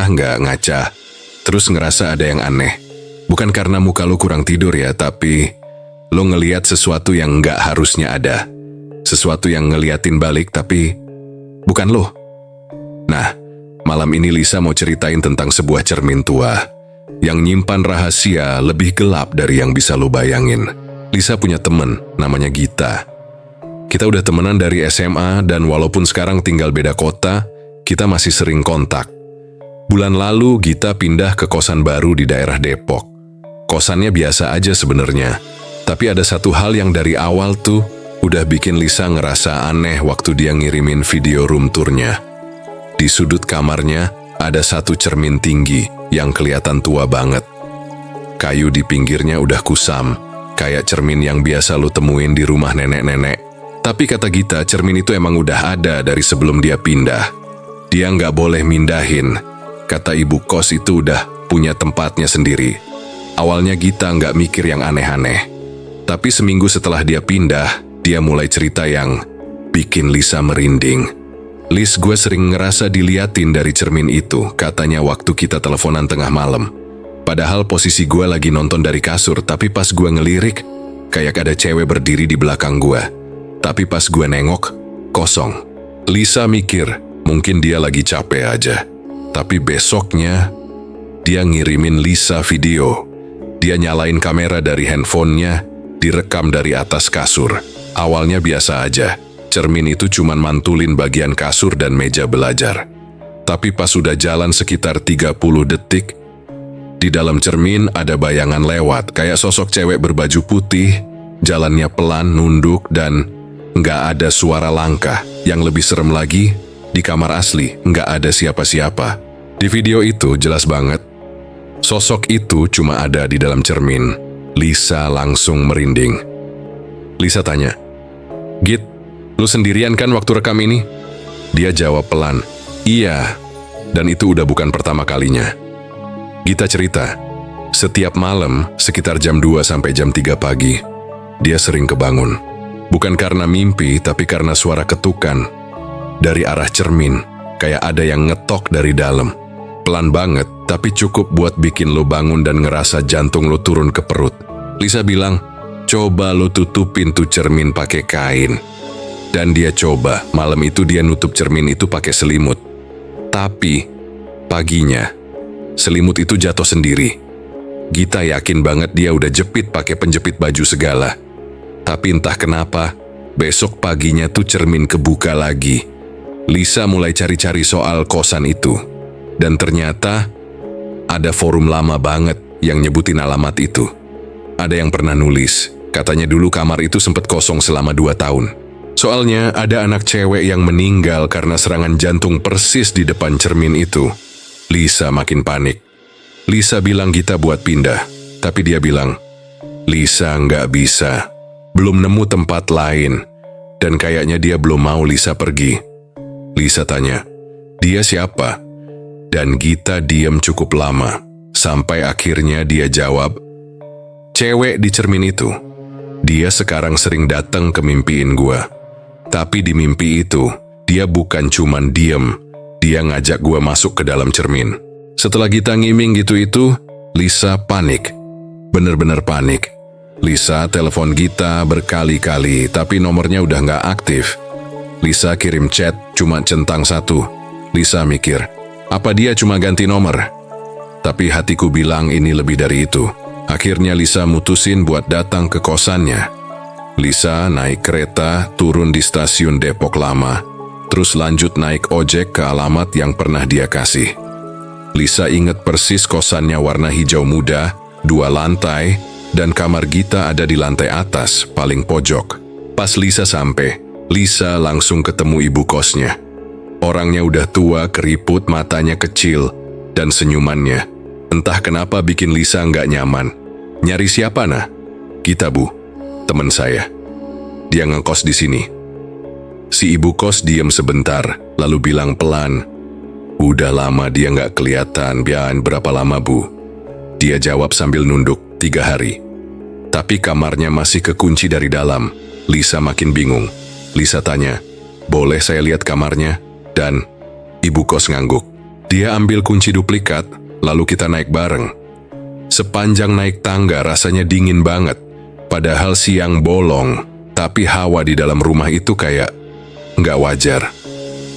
merah nggak ngaca. Terus ngerasa ada yang aneh. Bukan karena muka lo kurang tidur ya, tapi lo ngeliat sesuatu yang nggak harusnya ada. Sesuatu yang ngeliatin balik tapi bukan lo. Nah, malam ini Lisa mau ceritain tentang sebuah cermin tua yang nyimpan rahasia lebih gelap dari yang bisa lo bayangin. Lisa punya temen, namanya Gita. Kita udah temenan dari SMA dan walaupun sekarang tinggal beda kota, kita masih sering kontak. Bulan lalu Gita pindah ke kosan baru di daerah Depok. Kosannya biasa aja sebenarnya, tapi ada satu hal yang dari awal tuh udah bikin Lisa ngerasa aneh waktu dia ngirimin video room tournya. Di sudut kamarnya ada satu cermin tinggi yang kelihatan tua banget. Kayu di pinggirnya udah kusam, kayak cermin yang biasa lo temuin di rumah nenek-nenek. Tapi kata Gita, cermin itu emang udah ada dari sebelum dia pindah. Dia nggak boleh mindahin. Kata ibu kos itu udah punya tempatnya sendiri. Awalnya Gita nggak mikir yang aneh-aneh. Tapi seminggu setelah dia pindah, dia mulai cerita yang bikin Lisa merinding. Lis, gue sering ngerasa diliatin dari cermin itu, katanya waktu kita teleponan tengah malam. Padahal posisi gue lagi nonton dari kasur, tapi pas gue ngelirik, kayak ada cewek berdiri di belakang gue. Tapi pas gue nengok, kosong. Lisa mikir, mungkin dia lagi capek aja. Tapi besoknya, dia ngirimin Lisa video. Dia nyalain kamera dari handphonenya, direkam dari atas kasur. Awalnya biasa aja, cermin itu cuman mantulin bagian kasur dan meja belajar. Tapi pas sudah jalan sekitar 30 detik, di dalam cermin ada bayangan lewat, kayak sosok cewek berbaju putih, jalannya pelan, nunduk, dan nggak ada suara langkah. Yang lebih serem lagi, di kamar asli nggak ada siapa-siapa. Di video itu jelas banget, sosok itu cuma ada di dalam cermin. Lisa langsung merinding. Lisa tanya, "Git, lu sendirian kan waktu rekam ini?" Dia jawab pelan, "Iya." Dan itu udah bukan pertama kalinya. Gita cerita, setiap malam sekitar jam 2 sampai jam 3 pagi, dia sering kebangun. Bukan karena mimpi, tapi karena suara ketukan dari arah cermin, kayak ada yang ngetok dari dalam. Pelan banget, tapi cukup buat bikin lo bangun dan ngerasa jantung lo turun ke perut. Lisa bilang, "Coba lo tutupin tuh cermin pakai kain." Dan dia coba, malam itu dia nutup cermin itu pakai selimut. Tapi, paginya, selimut itu jatuh sendiri. Gita yakin banget dia udah jepit pakai penjepit baju segala. Tapi entah kenapa, besok paginya tuh cermin kebuka lagi. Lisa mulai cari-cari soal kosan itu. Dan ternyata, ada forum lama banget yang nyebutin alamat itu. Ada yang pernah nulis, katanya dulu kamar itu sempat kosong selama 2 tahun. Soalnya ada anak cewek yang meninggal karena serangan jantung persis di depan cermin itu. Lisa makin panik. Lisa bilang Gita buat pindah, tapi dia bilang, "Lisa nggak bisa. Belum nemu tempat lain, dan kayaknya dia belum mau Lisa pergi." Lisa tanya, "Dia siapa?" Dan Gita diam cukup lama, sampai akhirnya dia jawab, "Cewek di cermin itu. Dia sekarang sering datang ke mimpiin gua. Tapi di mimpi itu, dia bukan cuman diem, dia ngajak gua masuk ke dalam cermin." Setelah Gita ngiming gitu itu, Lisa panik. Bener-bener panik. Lisa telepon Gita berkali-kali, tapi nomornya udah nggak aktif. Lisa kirim chat, cuma centang 1. Lisa mikir, apa dia cuma ganti nomor? Tapi hatiku bilang ini lebih dari itu. Akhirnya Lisa mutusin buat datang ke kosannya. Lisa naik kereta, turun di stasiun Depok Lama, terus lanjut naik ojek ke alamat yang pernah dia kasih. Lisa inget persis kosannya warna hijau muda, 2 lantai, dan kamar Gita ada di lantai atas, paling pojok. Pas Lisa sampai, Lisa langsung ketemu ibu kosnya. Orangnya udah tua, keriput, matanya kecil, dan senyumannya. Entah kenapa bikin Lisa nggak nyaman. "Nyari siapa, nah?" "Gita, Bu. Temen saya. Dia ngekos di sini." Si ibu kos diam sebentar, lalu bilang pelan, "Udah lama dia nggak kelihatan. Bian berapa lama, Bu?" Dia jawab sambil nunduk, 3 hari. Tapi kamarnya masih kekunci dari dalam. Lisa makin bingung. Lisa tanya, "Boleh saya lihat kamarnya?" Dan ibu kos ngangguk. Dia ambil kunci duplikat, lalu kita naik bareng. Sepanjang naik tangga rasanya dingin banget. Padahal siang bolong, tapi hawa di dalam rumah itu kayak nggak wajar.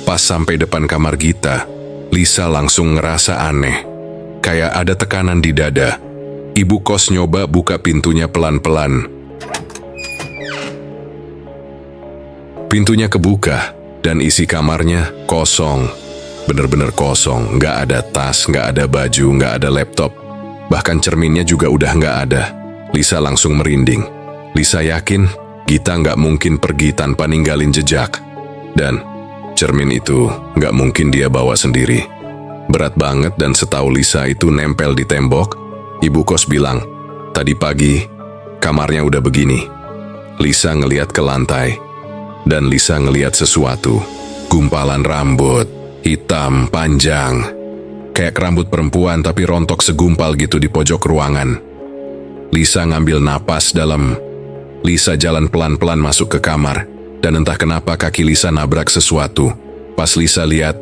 Pas sampai depan kamar Gita, Lisa langsung ngerasa aneh. Kayak ada tekanan di dada. Ibu kos nyoba buka pintunya pelan-pelan. Pintunya kebuka, dan isi kamarnya kosong. Bener-bener kosong, nggak ada tas, nggak ada baju, nggak ada laptop. Bahkan cerminnya juga udah nggak ada. Lisa langsung merinding. Lisa yakin Gita nggak mungkin pergi tanpa ninggalin jejak. Dan cermin itu nggak mungkin dia bawa sendiri. Berat banget dan setahu Lisa itu nempel di tembok. Ibu kos bilang, tadi pagi kamarnya udah begini. Lisa ngeliat ke lantai. Dan Lisa ngeliat sesuatu. Gumpalan rambut. Hitam, panjang. Kayak rambut perempuan tapi rontok segumpal gitu di pojok ruangan. Lisa ngambil napas dalam. Lisa jalan pelan-pelan masuk ke kamar. Dan entah kenapa kaki Lisa nabrak sesuatu. Pas Lisa lihat,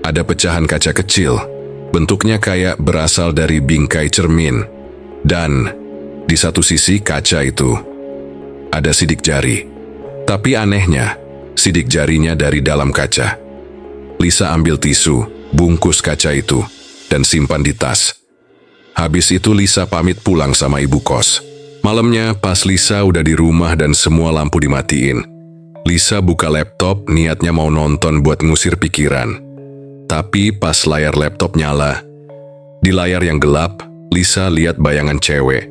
ada pecahan kaca kecil. Bentuknya kayak berasal dari bingkai cermin. Dan di satu sisi kaca itu ada sidik jari. Tapi anehnya, sidik jarinya dari dalam kaca. Lisa ambil tisu, bungkus kaca itu, dan simpan di tas. Habis itu Lisa pamit pulang sama ibu kos. Malamnya pas Lisa udah di rumah dan semua lampu dimatiin, Lisa buka laptop niatnya mau nonton buat ngusir pikiran. Tapi pas layar laptop nyala, di layar yang gelap, Lisa lihat bayangan cewek.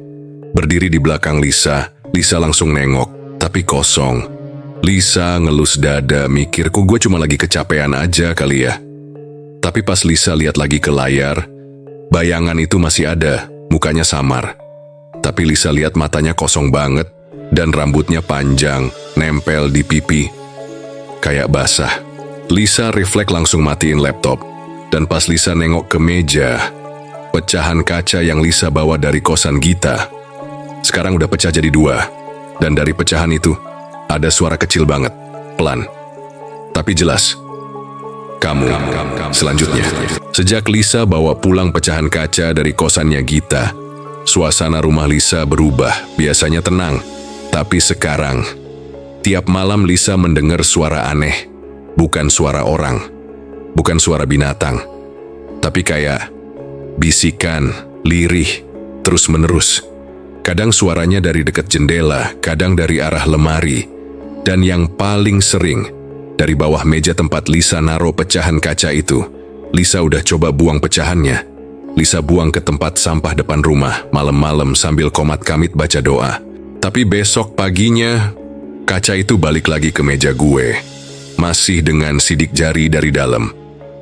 Berdiri di belakang Lisa, Lisa langsung nengok, tapi kosong. Lisa ngelus dada mikir kok gue cuma lagi kecapean aja kali ya. Tapi pas Lisa lihat lagi ke layar, bayangan itu masih ada, mukanya samar. Tapi Lisa lihat matanya kosong banget dan rambutnya panjang, nempel di pipi. Kayak basah. Lisa refleks langsung matiin laptop. Dan pas Lisa nengok ke meja, pecahan kaca yang Lisa bawa dari kosan Gita sekarang udah pecah jadi 2. Dan dari pecahan itu, ada suara kecil banget, pelan, tapi jelas. Kamu, selanjutnya. Sejak Lisa bawa pulang pecahan kaca dari kosannya Gita, suasana rumah Lisa berubah, biasanya tenang. Tapi sekarang, tiap malam Lisa mendengar suara aneh. Bukan suara orang, bukan suara binatang, tapi kayak bisikan, lirih, terus-menerus. Kadang suaranya dari dekat jendela, kadang dari arah lemari. Dan yang paling sering, dari bawah meja tempat Lisa naruh pecahan kaca itu. Lisa udah coba buang pecahannya. Lisa buang ke tempat sampah depan rumah, malam-malam sambil komat-kamit baca doa. Tapi besok paginya, kaca itu balik lagi ke meja gue. Masih dengan sidik jari dari dalam.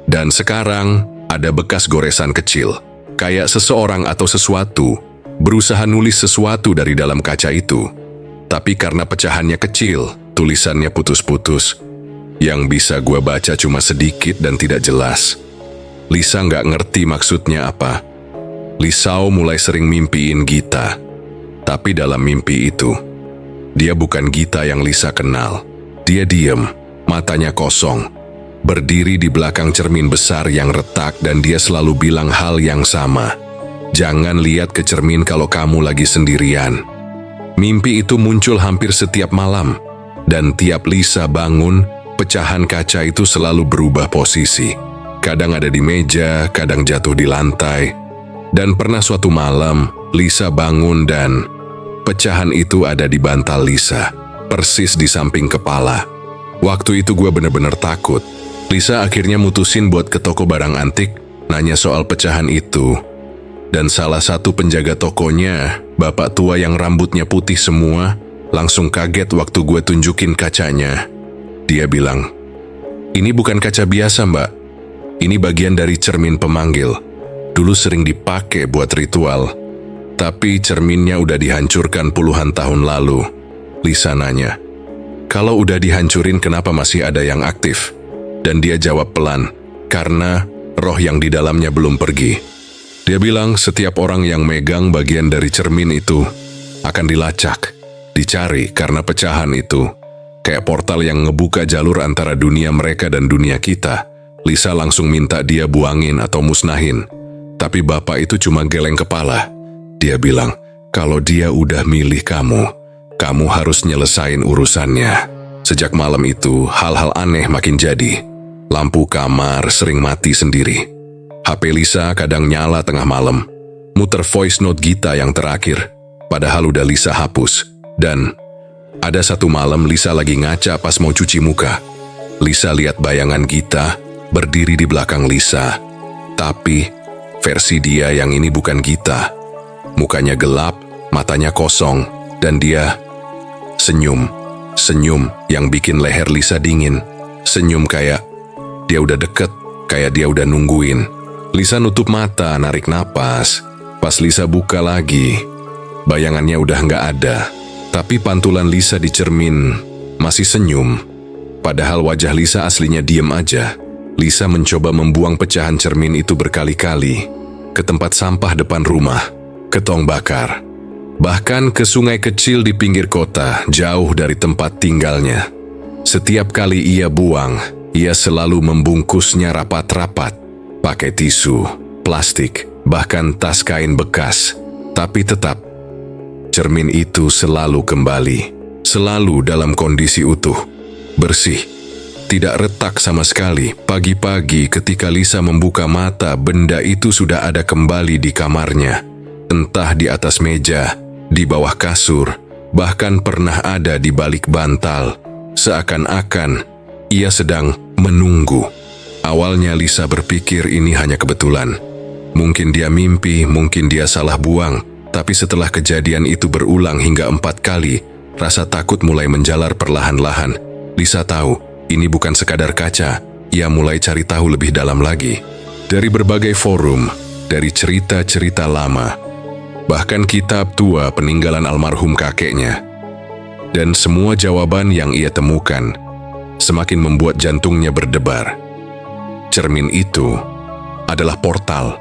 Dan sekarang, ada bekas goresan kecil. Kayak seseorang atau sesuatu berusaha nulis sesuatu dari dalam kaca itu. Tapi karena pecahannya kecil, tulisannya putus-putus. Yang bisa gue baca cuma sedikit dan tidak jelas. Lisa nggak ngerti maksudnya apa. Lisau mulai sering mimpiin Gita. Tapi dalam mimpi itu, dia bukan Gita yang Lisa kenal. Dia diem, matanya kosong. Berdiri di belakang cermin besar yang retak dan dia selalu bilang hal yang sama. Jangan lihat ke cermin kalau kamu lagi sendirian. Mimpi itu muncul hampir setiap malam. Dan tiap Lisa bangun, pecahan kaca itu selalu berubah posisi. Kadang ada di meja, kadang jatuh di lantai. Dan pernah suatu malam, Lisa bangun dan pecahan itu ada di bantal Lisa, persis di samping kepala. Waktu itu gue bener-bener takut. Lisa akhirnya mutusin buat ke toko barang antik, nanya soal pecahan itu. Dan salah satu penjaga tokonya, bapak tua yang rambutnya putih semua, langsung kaget waktu gue tunjukin kacanya. Dia bilang, "Ini bukan kaca biasa, Mbak. Ini bagian dari cermin pemanggil. Dulu sering dipakai buat ritual. Tapi cerminnya udah dihancurkan puluhan tahun lalu." Lisa nanya, "Kalau udah dihancurin kenapa masih ada yang aktif?" Dan dia jawab pelan, "Karena roh yang di dalamnya belum pergi." Dia bilang setiap orang yang megang bagian dari cermin itu akan dilacak. Dicari karena pecahan itu kayak portal yang ngebuka jalur antara dunia mereka dan dunia kita. Lisa langsung minta dia buangin atau musnahin. Tapi bapak itu cuma geleng kepala. Dia bilang, kalau dia udah milih kamu, kamu harus nyelesain urusannya. Sejak malam itu, hal-hal aneh makin jadi. Lampu kamar sering mati sendiri. HP Lisa kadang nyala tengah malam. Muter voice note Gita yang terakhir, padahal udah Lisa hapus. Dan ada satu malam Lisa lagi ngaca pas mau cuci muka. Lisa lihat bayangan Gita berdiri di belakang Lisa. Tapi versi dia yang ini bukan Gita. Mukanya gelap, matanya kosong, dan dia senyum. Senyum yang bikin leher Lisa dingin. Senyum kayak dia udah deket, kayak dia udah nungguin. Lisa nutup mata, narik napas. Pas Lisa buka lagi, bayangannya udah nggak ada. Tapi pantulan Lisa di cermin masih senyum. Padahal wajah Lisa aslinya diem aja. Lisa mencoba membuang pecahan cermin itu berkali-kali. Ke tempat sampah depan rumah, ke tong bakar. Bahkan ke sungai kecil di pinggir kota, jauh dari tempat tinggalnya. Setiap kali ia buang, ia selalu membungkusnya rapat-rapat. Pakai tisu, plastik, bahkan tas kain bekas. Tapi tetap, cermin itu selalu kembali. Selalu dalam kondisi utuh, bersih, tidak retak sama sekali. Pagi-pagi ketika Lisa membuka mata, benda itu sudah ada kembali di kamarnya. Entah di atas meja, di bawah kasur, bahkan pernah ada di balik bantal. Seakan-akan ia sedang menunggu. Awalnya Lisa berpikir ini hanya kebetulan. Mungkin dia mimpi, mungkin dia salah buang. Tapi setelah kejadian itu berulang hingga 4 kali, rasa takut mulai menjalar perlahan-lahan. Lisa tahu, ini bukan sekadar kaca. Ia mulai cari tahu lebih dalam lagi. Dari berbagai forum, dari cerita-cerita lama, bahkan kitab tua peninggalan almarhum kakeknya. Dan semua jawaban yang ia temukan semakin membuat jantungnya berdebar. Cermin itu adalah portal.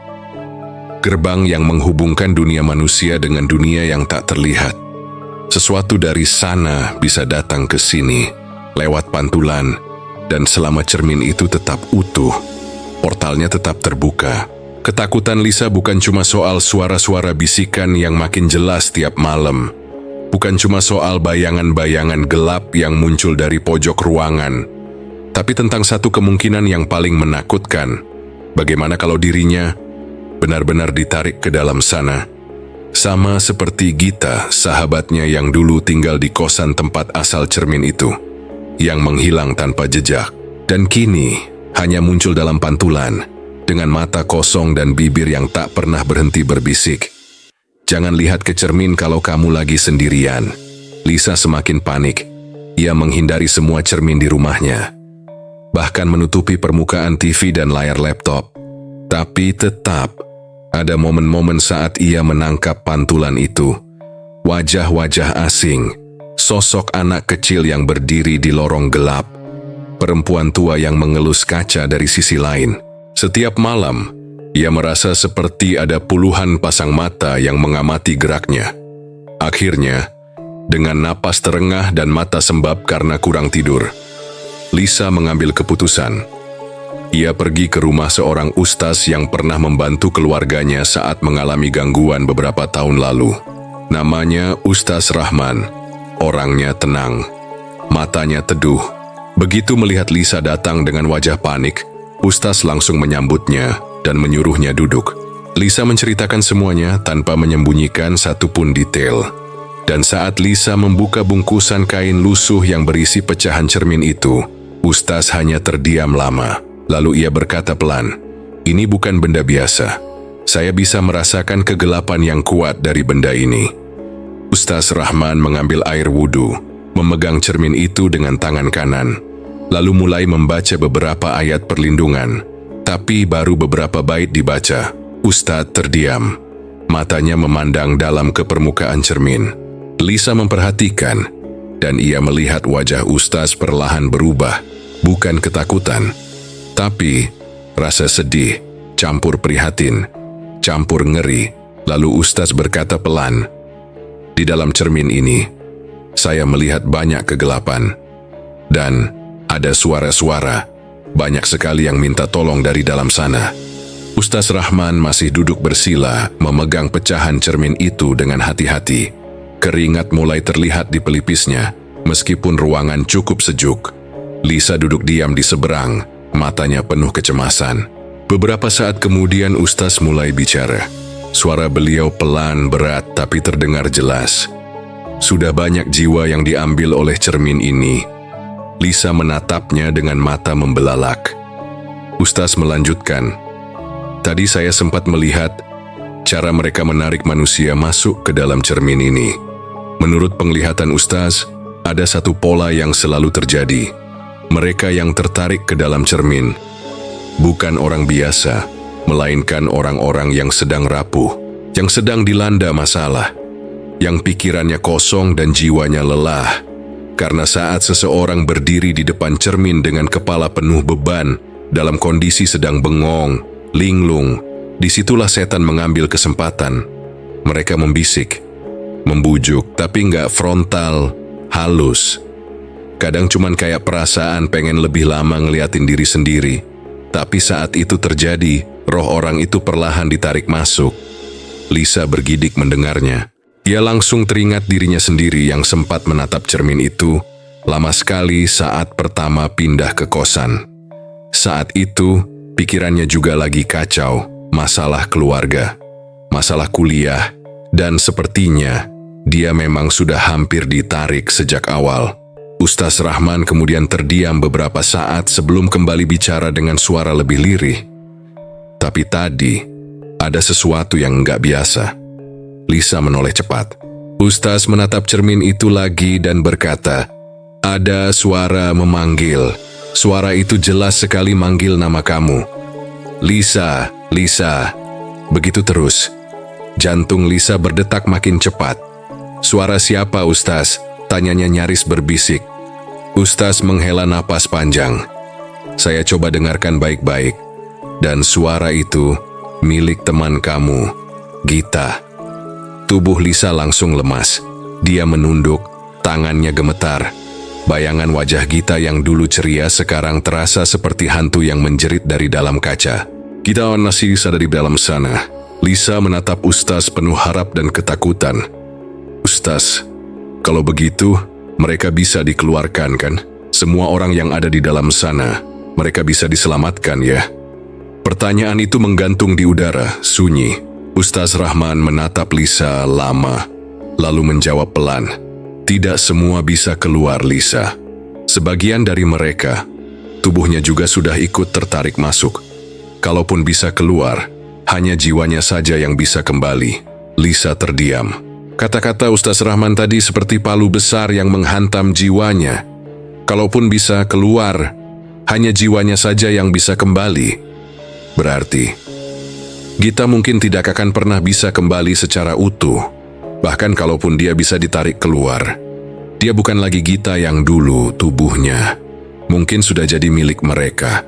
Gerbang yang menghubungkan dunia manusia dengan dunia yang tak terlihat. Sesuatu dari sana bisa datang ke sini, lewat pantulan, dan selama cermin itu tetap utuh, portalnya tetap terbuka. Ketakutan Lisa bukan cuma soal suara-suara bisikan yang makin jelas tiap malam. Bukan cuma soal bayangan-bayangan gelap yang muncul dari pojok ruangan. Tapi tentang satu kemungkinan yang paling menakutkan. Bagaimana kalau dirinya benar-benar ditarik ke dalam sana? Sama seperti Gita, sahabatnya yang dulu tinggal di kosan tempat asal cermin itu. Yang menghilang tanpa jejak. Dan kini hanya muncul dalam pantulan. Dengan mata kosong dan bibir yang tak pernah berhenti berbisik. Jangan lihat ke cermin kalau kamu lagi sendirian. Lisa semakin panik. Ia menghindari semua cermin di rumahnya. Bahkan menutupi permukaan TV dan layar laptop. Tapi tetap ada momen-momen saat ia menangkap pantulan itu. Wajah-wajah asing. Sosok anak kecil yang berdiri di lorong gelap. Perempuan tua yang mengelus kaca dari sisi lain. Setiap malam, ia merasa seperti ada puluhan pasang mata yang mengamati geraknya. Akhirnya, dengan napas terengah dan mata sembab karena kurang tidur, Lisa mengambil keputusan. Ia pergi ke rumah seorang ustaz yang pernah membantu keluarganya saat mengalami gangguan beberapa tahun lalu. Namanya Ustaz Rahman. Orangnya tenang, matanya teduh. Begitu melihat Lisa datang dengan wajah panik, Ustaz langsung menyambutnya dan menyuruhnya duduk. Lisa menceritakan semuanya tanpa menyembunyikan satupun detail. Dan saat Lisa membuka bungkusan kain lusuh yang berisi pecahan cermin itu, Ustaz hanya terdiam lama. Lalu ia berkata pelan, "Ini bukan benda biasa. Saya bisa merasakan kegelapan yang kuat dari benda ini." Ustaz Rahman mengambil air wudhu, memegang cermin itu dengan tangan kanan, lalu mulai membaca beberapa ayat perlindungan. Tapi baru beberapa bait dibaca, Ustadz terdiam. Matanya memandang dalam ke permukaan cermin. Lisa memperhatikan, dan ia melihat wajah Ustadz perlahan berubah. Bukan ketakutan, tapi rasa sedih, campur prihatin, campur ngeri. Lalu Ustadz berkata pelan, "Di dalam cermin ini, saya melihat banyak kegelapan. Dan ada suara-suara Banyak sekali yang minta tolong dari dalam sana. Ustaz Rahman masih duduk bersila, memegang pecahan cermin itu dengan hati-hati. Keringat mulai terlihat di pelipisnya, meskipun ruangan cukup sejuk. Lisa duduk diam di seberang, matanya penuh kecemasan. Beberapa saat kemudian Ustaz mulai bicara. Suara beliau pelan, berat, tapi terdengar jelas. Sudah banyak jiwa yang diambil oleh cermin ini. Lisa menatapnya dengan mata membelalak. Ustaz melanjutkan, tadi saya sempat melihat cara mereka menarik manusia masuk ke dalam cermin ini. Menurut penglihatan Ustaz, ada satu pola yang selalu terjadi. Mereka yang tertarik ke dalam cermin bukan orang biasa, melainkan orang-orang yang sedang rapuh, yang sedang dilanda masalah, yang pikirannya kosong dan jiwanya lelah. Karena saat seseorang berdiri di depan cermin dengan kepala penuh beban, dalam kondisi sedang bengong, linglung, disitulah setan mengambil kesempatan. Mereka membisik, membujuk, tapi nggak frontal, halus. Kadang cuman kayak perasaan pengen lebih lama ngeliatin diri sendiri. Tapi saat itu terjadi, roh orang itu perlahan ditarik masuk. Lisa bergidik mendengarnya. Ia langsung teringat dirinya sendiri yang sempat menatap cermin itu lama sekali saat pertama pindah ke kosan. Saat itu, pikirannya juga lagi kacau, masalah keluarga, masalah kuliah, dan sepertinya dia memang sudah hampir ditarik sejak awal. Ustaz Rahman kemudian terdiam beberapa saat sebelum kembali bicara dengan suara lebih lirih. Tapi tadi, ada sesuatu yang nggak biasa. Lisa menoleh cepat. Ustaz menatap cermin itu lagi dan berkata, ada suara memanggil. Suara itu jelas sekali manggil nama kamu. Lisa, Lisa. Begitu terus. Jantung Lisa berdetak makin cepat. Suara siapa, Ustaz? Tanyanya nyaris berbisik. Ustaz menghela napas panjang. Saya coba dengarkan baik-baik. Dan suara itu milik teman kamu, Gita. Tubuh Lisa langsung lemas. Dia menunduk, tangannya gemetar. Bayangan wajah Gita yang dulu ceria sekarang terasa seperti hantu yang menjerit dari dalam kaca. Gita masih ada di dalam sana. Lisa menatap Ustaz penuh harap dan ketakutan. Ustaz, kalau begitu, mereka bisa dikeluarkan kan? Semua orang yang ada di dalam sana, mereka bisa diselamatkan ya? Pertanyaan itu menggantung di udara, sunyi. Ustaz Rahman menatap Lisa lama, lalu menjawab pelan. Tidak semua bisa keluar, Lisa. Sebagian dari mereka, tubuhnya juga sudah ikut tertarik masuk. Kalaupun bisa keluar, hanya jiwanya saja yang bisa kembali. Lisa terdiam. Kata-kata Ustaz Rahman tadi seperti palu besar yang menghantam jiwanya. Kalaupun bisa keluar, hanya jiwanya saja yang bisa kembali. Berarti Gita mungkin tidak akan pernah bisa kembali secara utuh. Bahkan kalaupun dia bisa ditarik keluar, dia bukan lagi Gita yang dulu. Tubuhnya mungkin sudah jadi milik mereka.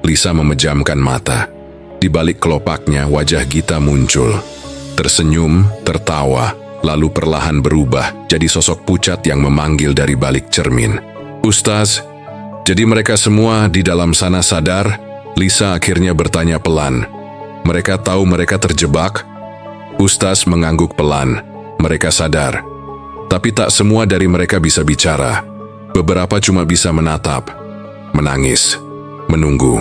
Lisa memejamkan mata. Di balik kelopaknya wajah Gita muncul. Tersenyum, tertawa, lalu perlahan berubah jadi sosok pucat yang memanggil dari balik cermin. Ustaz, jadi mereka semua di dalam sana sadar? Lisa akhirnya bertanya pelan. Mereka tahu mereka terjebak? Ustaz mengangguk pelan. Mereka sadar. Tapi tak semua dari mereka bisa bicara. Beberapa cuma bisa menatap, menangis, menunggu.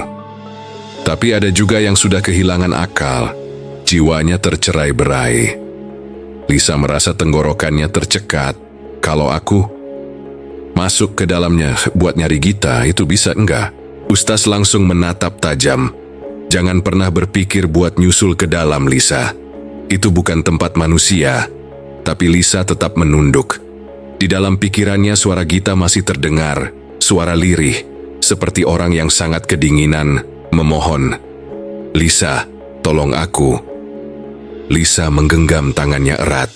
Tapi ada juga yang sudah kehilangan akal. Jiwanya tercerai-berai. Lisa merasa tenggorokannya tercekat. Kalau aku masuk ke dalamnya buat nyari Gita, itu bisa enggak? Ustaz langsung menatap tajam. Jangan pernah berpikir buat nyusul ke dalam, Lisa. Itu bukan tempat manusia. Tapi Lisa tetap menunduk. Di dalam pikirannya suara Gita masih terdengar. Suara lirih, seperti orang yang sangat kedinginan, memohon. Lisa, tolong aku. Lisa menggenggam tangannya erat.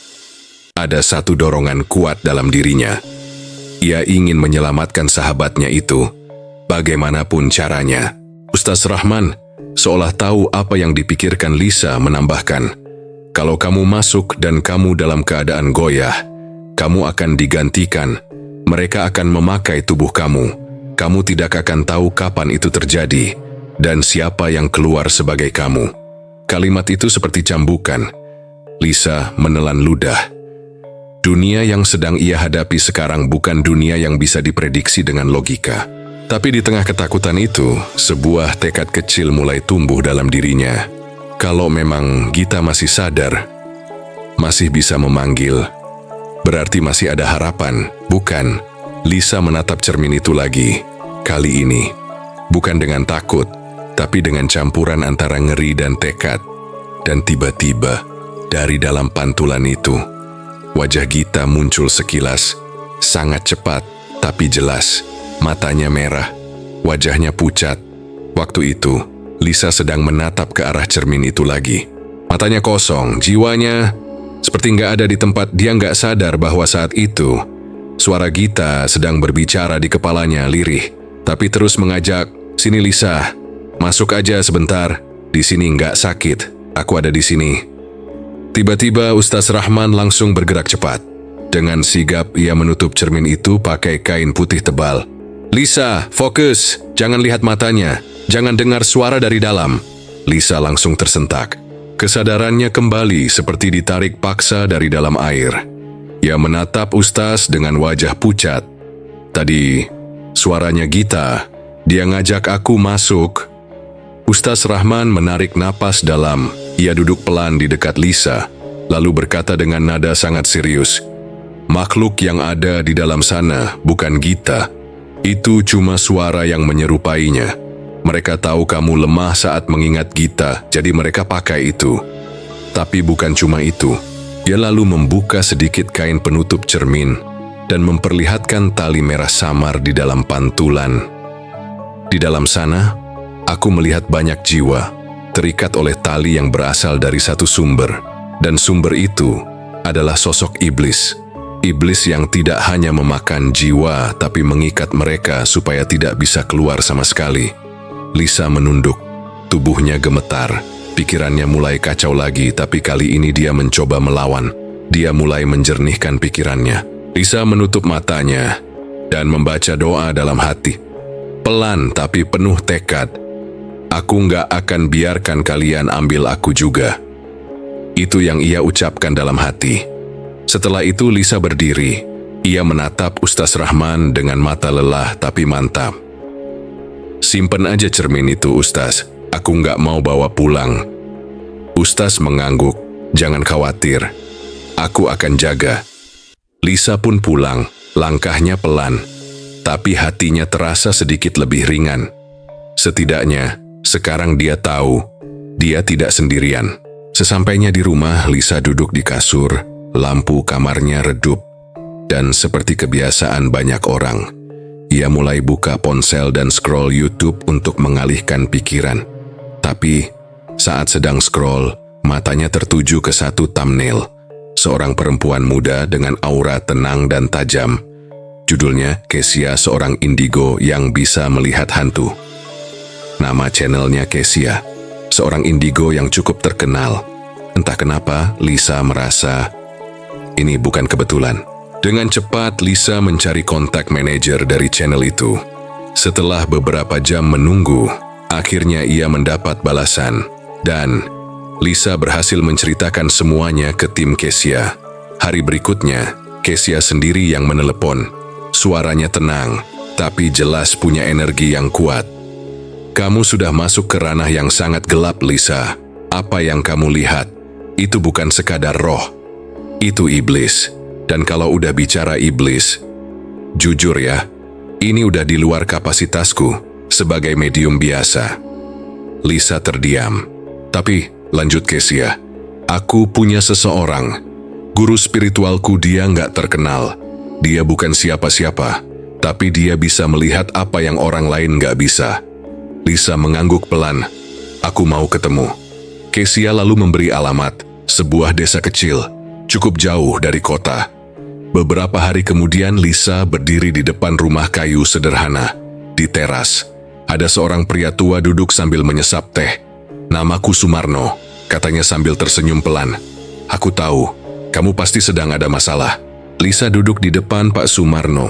Ada satu dorongan kuat dalam dirinya. Ia ingin menyelamatkan sahabatnya itu, bagaimanapun caranya. Ustaz Rahman seolah tahu apa yang dipikirkan Lisa menambahkan, kalau kamu masuk dan kamu dalam keadaan goyah, kamu akan digantikan. Mereka akan memakai tubuh kamu. Kamu tidak akan tahu kapan itu terjadi dan siapa yang keluar sebagai kamu. Kalimat itu seperti cambukan. Lisa menelan ludah. Dunia yang sedang ia hadapi sekarang bukan dunia yang bisa diprediksi dengan logika. Tapi di tengah ketakutan itu, sebuah tekad kecil mulai tumbuh dalam dirinya. Kalau memang Gita masih sadar, masih bisa memanggil, berarti masih ada harapan, bukan? Lisa menatap cermin itu lagi. Kali ini, bukan dengan takut, tapi dengan campuran antara ngeri dan tekad. Dan tiba-tiba, dari dalam pantulan itu, wajah Gita muncul sekilas, sangat cepat, tapi jelas. Matanya merah, wajahnya pucat. Waktu itu, Lisa sedang menatap ke arah cermin itu lagi. Matanya kosong, jiwanya seperti nggak ada di tempat. Dia nggak sadar bahwa saat itu, suara Gita sedang berbicara di kepalanya lirih, tapi terus mengajak, "Sini Lisa, masuk aja sebentar. Di sini nggak sakit, aku ada di sini." Tiba-tiba Ustaz Rahman langsung bergerak cepat. Dengan sigap ia menutup cermin itu pakai kain putih tebal. "Lisa, fokus, jangan lihat matanya, jangan dengar suara dari dalam." Lisa langsung tersentak. Kesadarannya kembali seperti ditarik paksa dari dalam air. Ia menatap Ustaz dengan wajah pucat. "Tadi, suaranya Gita, dia ngajak aku masuk." Ustaz Rahman menarik napas dalam. Ia duduk pelan di dekat Lisa, lalu berkata dengan nada sangat serius, "Makhluk yang ada di dalam sana bukan Gita. Itu cuma suara yang menyerupainya. Mereka tahu kamu lemah saat mengingat Gita, jadi mereka pakai itu. Tapi bukan cuma itu." Ia lalu membuka sedikit kain penutup cermin dan memperlihatkan tali merah samar di dalam pantulan. "Di dalam sana, aku melihat banyak jiwa, terikat oleh tali yang berasal dari satu sumber, dan sumber itu adalah sosok iblis. Iblis yang tidak hanya memakan jiwa, tapi mengikat mereka supaya tidak bisa keluar sama sekali." Lisa menunduk, tubuhnya gemetar, pikirannya mulai kacau lagi, tapi kali ini dia mencoba melawan. Dia mulai menjernihkan pikirannya. Lisa menutup matanya dan membaca doa dalam hati. Pelan tapi penuh tekad, "Aku nggak akan biarkan kalian ambil aku juga." Itu yang ia ucapkan dalam hati. Setelah itu Lisa berdiri. Ia menatap Ustaz Rahman dengan mata lelah tapi mantap. "Simpen aja cermin itu Ustaz, aku nggak mau bawa pulang." Ustaz mengangguk, "Jangan khawatir, aku akan jaga." Lisa pun pulang, langkahnya pelan, tapi hatinya terasa sedikit lebih ringan. Setidaknya, sekarang dia tahu, dia tidak sendirian. Sesampainya di rumah, Lisa duduk di kasur, lampu kamarnya redup, dan seperti kebiasaan banyak orang, ia mulai buka ponsel dan scroll YouTube untuk mengalihkan pikiran. Tapi, saat sedang scroll, matanya tertuju ke satu thumbnail, seorang perempuan muda dengan aura tenang dan tajam. Judulnya, Kesia, seorang indigo yang bisa melihat hantu. Nama channelnya Kesia, seorang indigo yang cukup terkenal. Entah kenapa, Lisa merasa ini bukan kebetulan. Dengan cepat, Lisa mencari kontak manajer dari channel itu. Setelah beberapa jam menunggu, akhirnya ia mendapat balasan. Dan Lisa berhasil menceritakan semuanya ke tim Kesia. Hari berikutnya, Kesia sendiri yang menelepon. Suaranya tenang, tapi jelas punya energi yang kuat. "Kamu sudah masuk ke ranah yang sangat gelap, Lisa. Apa yang kamu lihat, itu bukan sekadar roh. Itu iblis. Dan kalau udah bicara iblis, jujur ya, ini udah di luar kapasitasku sebagai medium biasa." Lisa terdiam. "Tapi," lanjut Kesia, "aku punya seseorang. Guru spiritualku, dia nggak terkenal. Dia bukan siapa-siapa, tapi dia bisa melihat apa yang orang lain nggak bisa." Lisa mengangguk pelan. "Aku mau ketemu." Kesia lalu memberi alamat, sebuah desa kecil, cukup jauh dari kota. Beberapa hari kemudian Lisa berdiri di depan rumah kayu sederhana. Di teras, ada seorang pria tua duduk sambil menyesap teh. "Namaku Sumarno," katanya sambil tersenyum pelan. "Aku tahu, kamu pasti sedang ada masalah." Lisa duduk di depan Pak Sumarno.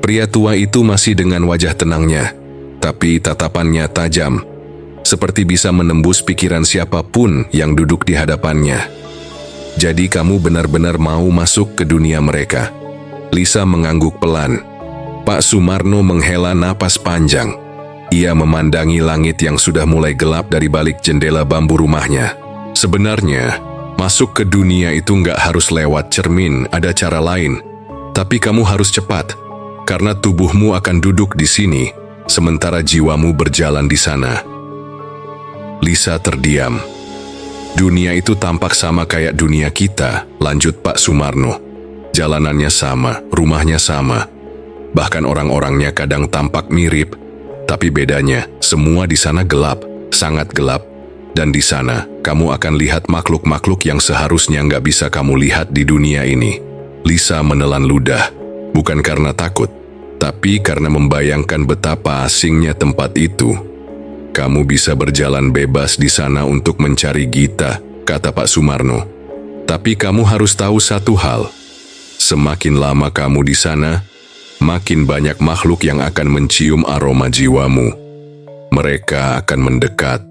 Pria tua itu masih dengan wajah tenangnya, tapi tatapannya tajam, seperti bisa menembus pikiran siapapun yang duduk di hadapannya. Jadi kamu benar-benar mau masuk ke dunia mereka? Lisa mengangguk pelan. Pak Sumarno menghela napas panjang. Ia memandangi langit yang sudah mulai gelap dari balik jendela bambu rumahnya. Sebenarnya, masuk ke dunia itu nggak harus lewat cermin, ada cara lain. Tapi kamu harus cepat, karena tubuhmu akan duduk di sini, sementara jiwamu berjalan di sana. Lisa terdiam. Dunia itu tampak sama kayak dunia kita, lanjut Pak Sumarno. Jalanannya sama, rumahnya sama. Bahkan orang-orangnya kadang tampak mirip, tapi bedanya semua di sana gelap, sangat gelap. Dan di sana, kamu akan lihat makhluk-makhluk yang seharusnya nggak bisa kamu lihat di dunia ini. Lisa menelan ludah, bukan karena takut, tapi karena membayangkan betapa asingnya tempat itu. Kamu bisa berjalan bebas di sana untuk mencari Gita, kata Pak Sumarno. Tapi kamu harus tahu satu hal. Semakin lama kamu di sana, makin banyak makhluk yang akan mencium aroma jiwamu. Mereka akan mendekat,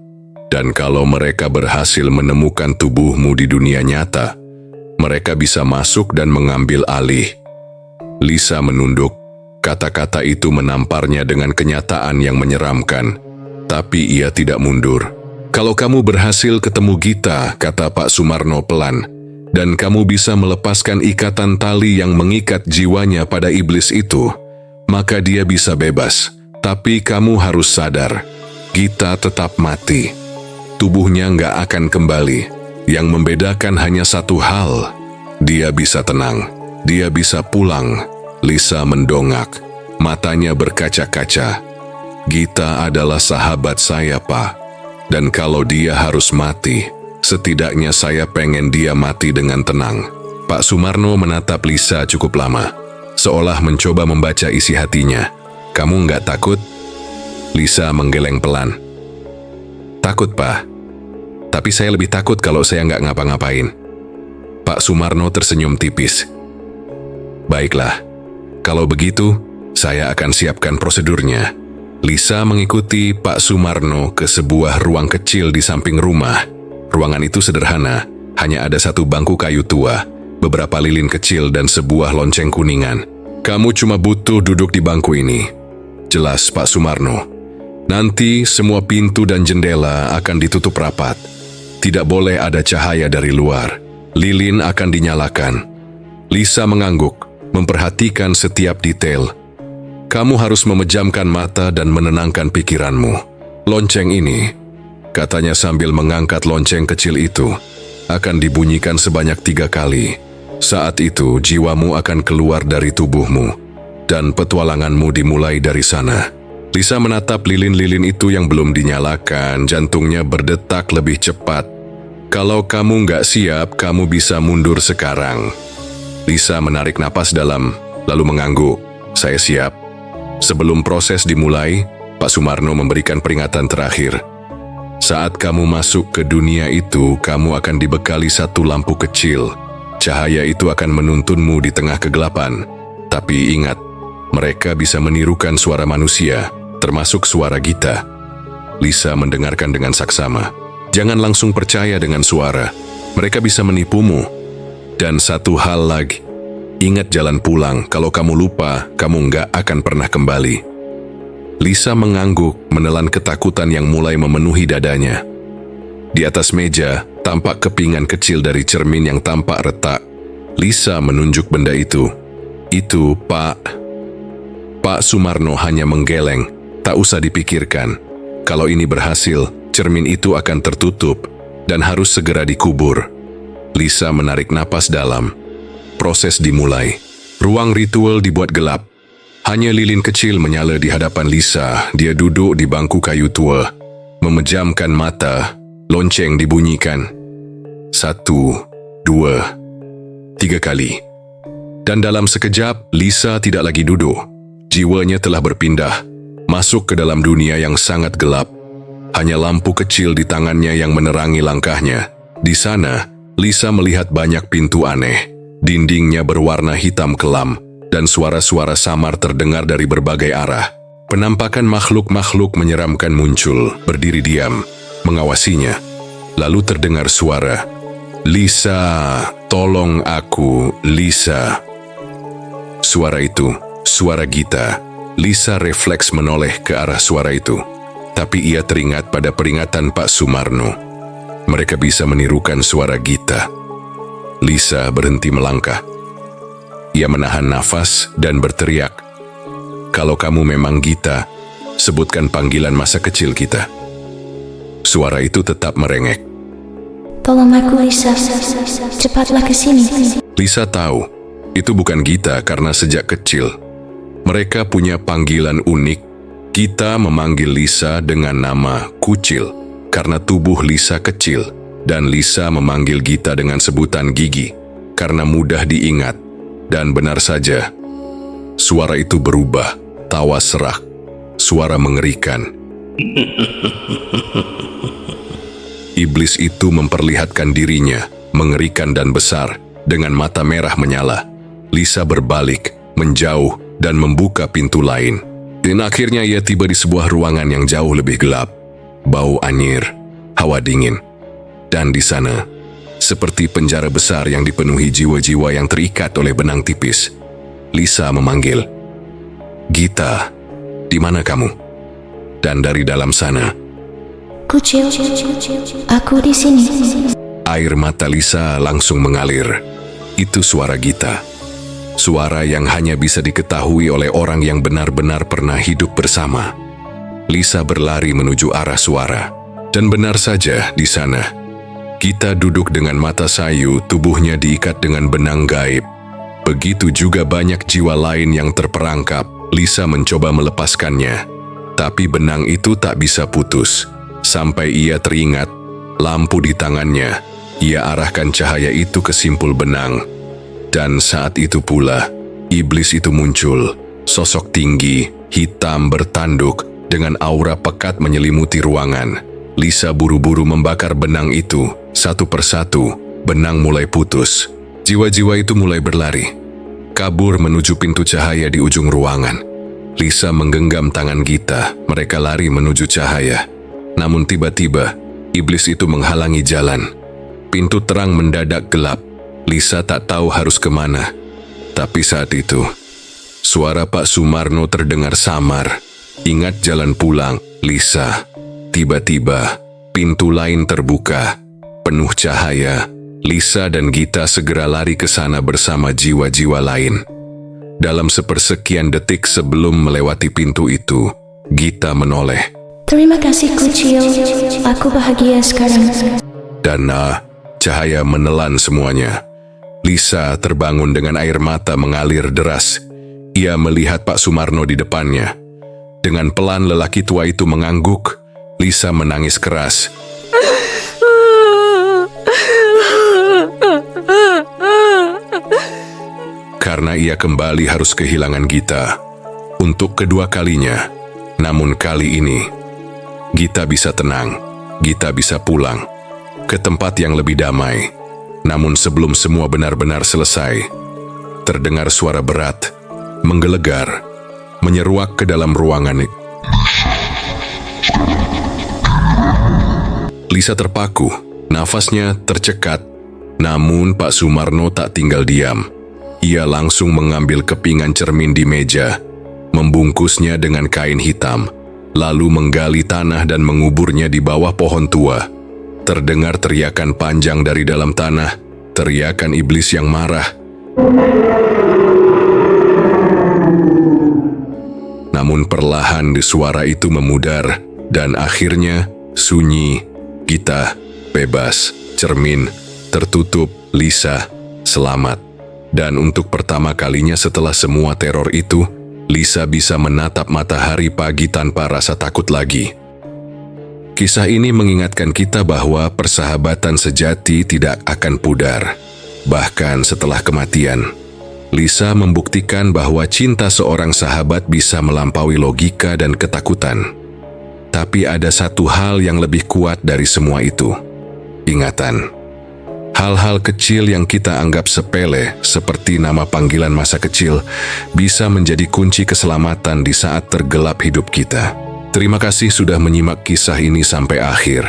dan kalau mereka berhasil menemukan tubuhmu di dunia nyata, mereka bisa masuk dan mengambil alih. Lisa menunduk. Kata-kata itu menamparnya dengan kenyataan yang menyeramkan. Tapi ia tidak mundur. Kalau kamu berhasil ketemu Gita, kata Pak Sumarno pelan, dan kamu bisa melepaskan ikatan tali yang mengikat jiwanya pada iblis itu, maka dia bisa bebas. Tapi kamu harus sadar, Gita tetap mati. Tubuhnya nggak akan kembali. Yang membedakan hanya satu hal, dia bisa tenang, dia bisa pulang. Lisa mendongak, matanya berkaca-kaca. Gita adalah sahabat saya, Pak. Dan kalau dia harus mati, setidaknya saya pengen dia mati dengan tenang. Pak Sumarno menatap Lisa cukup lama, seolah mencoba membaca isi hatinya. Kamu nggak takut? Lisa menggeleng pelan. Takut, Pak. Tapi saya lebih takut kalau saya nggak ngapa-ngapain. Pak Sumarno tersenyum tipis. Baiklah. Kalau begitu, saya akan siapkan prosedurnya. Lisa mengikuti Pak Sumarno ke sebuah ruang kecil di samping rumah. Ruangan itu sederhana, hanya ada satu bangku kayu tua, beberapa lilin kecil dan sebuah lonceng kuningan. Kamu cuma butuh duduk di bangku ini. Jelas Pak Sumarno. Nanti semua pintu dan jendela akan ditutup rapat. Tidak boleh ada cahaya dari luar. Lilin akan dinyalakan. Lisa mengangguk, memperhatikan setiap detail. Kamu harus memejamkan mata dan menenangkan pikiranmu. Lonceng ini, katanya sambil mengangkat lonceng kecil itu, akan dibunyikan sebanyak 3 kali. Saat itu jiwamu akan keluar dari tubuhmu, dan petualanganmu dimulai dari sana. Lisa menatap lilin-lilin itu yang belum dinyalakan, jantungnya berdetak lebih cepat. Kalau kamu nggak siap, kamu bisa mundur sekarang. Lisa menarik napas dalam, lalu mengangguk. Saya siap. Sebelum proses dimulai, Pak Sumarno memberikan peringatan terakhir. Saat kamu masuk ke dunia itu, kamu akan dibekali satu lampu kecil. Cahaya itu akan menuntunmu di tengah kegelapan. Tapi ingat, mereka bisa menirukan suara manusia, termasuk suara Gita. Lisa mendengarkan dengan saksama. Jangan langsung percaya dengan suara. Mereka bisa menipumu. Dan satu hal lagi, ingat jalan pulang. Kalau kamu lupa, kamu nggak akan pernah kembali. Lisa mengangguk, menelan ketakutan yang mulai memenuhi dadanya. Di atas meja, tampak kepingan kecil dari cermin yang tampak retak. Lisa menunjuk benda itu. Itu, Pak. Pak Sumarno hanya menggeleng. Tak usah dipikirkan. Kalau ini berhasil, cermin itu akan tertutup dan harus segera dikubur. Lisa menarik napas dalam. Proses dimulai. Ruang ritual dibuat gelap. Hanya lilin kecil menyala di hadapan Lisa. Dia duduk di bangku kayu tua, memejamkan mata. Lonceng dibunyikan. 1, 2, 3 kali. Dan dalam sekejap, Lisa tidak lagi duduk. Jiwanya telah berpindah, masuk ke dalam dunia yang sangat gelap. Hanya lampu kecil di tangannya yang menerangi langkahnya. Di sana, Lisa melihat banyak pintu aneh. Dindingnya berwarna hitam kelam, dan suara-suara samar terdengar dari berbagai arah. Penampakan makhluk-makhluk menyeramkan muncul, berdiri diam, mengawasinya. Lalu terdengar suara, "Lisa, tolong aku, Lisa." Suara itu, suara Gita. Lisa refleks menoleh ke arah suara itu. Tapi ia teringat pada peringatan Pak Sumarno. Mereka bisa menirukan suara Gita. Lisa berhenti melangkah. Ia menahan nafas dan berteriak, "Kalau kamu memang Gita, sebutkan panggilan masa kecil kita." Suara itu tetap merengek. "Tolong aku, Lisa. Cepatlah ke sini." Lisa tahu, itu bukan Gita karena sejak kecil mereka punya panggilan unik. Gita memanggil Lisa dengan nama Kucil karena tubuh Lisa kecil, dan Lisa memanggil Gita dengan sebutan Gigi karena mudah diingat. Dan benar saja, suara itu berubah, tawa serak, suara mengerikan. Iblis itu memperlihatkan dirinya, mengerikan dan besar, dengan mata merah menyala. Lisa berbalik, menjauh, dan membuka pintu lain. Dan akhirnya ia tiba di sebuah ruangan yang jauh lebih gelap. Bau anyir, hawa dingin. Dan di sana, seperti penjara besar yang dipenuhi jiwa-jiwa yang terikat oleh benang tipis, Lisa memanggil, "Gita, di mana kamu?" Dan dari dalam sana, "Kucil, aku di sini." air mata Lisa langsung mengalir. Itu suara Gita. Suara yang hanya bisa diketahui oleh orang yang benar-benar pernah hidup bersama. Lisa berlari menuju arah suara. Dan benar saja di sana, Gita duduk dengan mata sayu, tubuhnya diikat dengan benang gaib. Begitu juga banyak jiwa lain yang terperangkap. Lisa mencoba melepaskannya, tapi benang itu tak bisa putus. Sampai ia teringat, lampu di tangannya, ia arahkan cahaya itu ke simpul benang. Dan saat itu pula, iblis itu muncul. Sosok tinggi, hitam bertanduk, dengan aura pekat menyelimuti ruangan. Lisa buru-buru membakar benang itu. Satu persatu, benang mulai putus. Jiwa-jiwa itu mulai berlari, kabur menuju pintu cahaya di ujung ruangan. Lisa menggenggam tangan Gita. Mereka lari menuju cahaya. Namun tiba-tiba, iblis itu menghalangi jalan. Pintu terang mendadak gelap. Lisa tak tahu harus kemana. Tapi saat itu, suara Pak Sumarno terdengar samar. "Ingat jalan pulang, Lisa." Tiba-tiba, pintu lain terbuka. Penuh cahaya, Lisa dan Gita segera lari ke sana bersama jiwa-jiwa lain. Dalam sepersekian detik sebelum melewati pintu itu, Gita menoleh. "Terima kasih, Kucil. Aku bahagia sekarang." Dan cahaya menelan semuanya. Lisa terbangun dengan air mata mengalir deras. Ia melihat Pak Sumarno di depannya. Dengan pelan lelaki tua itu mengangguk. Lisa menangis keras. Karena ia kembali harus kehilangan Gita. Untuk kedua kalinya. Namun kali ini, Gita bisa tenang. Gita bisa pulang ke tempat yang lebih damai. Namun sebelum semua benar-benar selesai, terdengar suara berat, menggelegar, menyeruak ke dalam ruangan. Lisa terpaku, nafasnya tercekat. Namun Pak Sumarno tak tinggal diam. Ia langsung mengambil kepingan cermin di meja, membungkusnya dengan kain hitam, lalu menggali tanah dan menguburnya di bawah pohon tua. Terdengar teriakan panjang dari dalam tanah, teriakan iblis yang marah. Namun perlahan suara itu memudar, dan akhirnya sunyi. Gita bebas, cermin tertutup, Lisa selamat. Dan untuk pertama kalinya setelah semua teror itu, Lisa bisa menatap matahari pagi tanpa rasa takut lagi. Kisah ini mengingatkan kita bahwa persahabatan sejati tidak akan pudar. Bahkan setelah kematian, Lisa membuktikan bahwa cinta seorang sahabat bisa melampaui logika dan ketakutan. Tapi ada satu hal yang lebih kuat dari semua itu. Ingatan. Hal-hal kecil yang kita anggap sepele, seperti nama panggilan masa kecil, bisa menjadi kunci keselamatan di saat tergelap hidup kita. Terima kasih sudah menyimak kisah ini sampai akhir.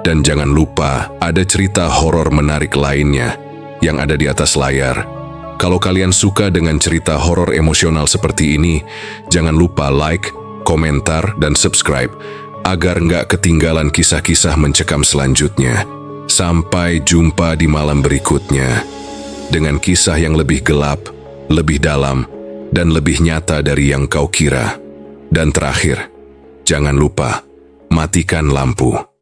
Dan jangan lupa, ada cerita horor menarik lainnya yang ada di atas layar. Kalau kalian suka dengan cerita horor emosional seperti ini, jangan lupa like, komentar, dan subscribe agar nggak ketinggalan kisah-kisah mencekam selanjutnya. Sampai jumpa di malam berikutnya dengan kisah yang lebih gelap, lebih dalam, dan lebih nyata dari yang kau kira. Dan terakhir, jangan lupa matikan lampu.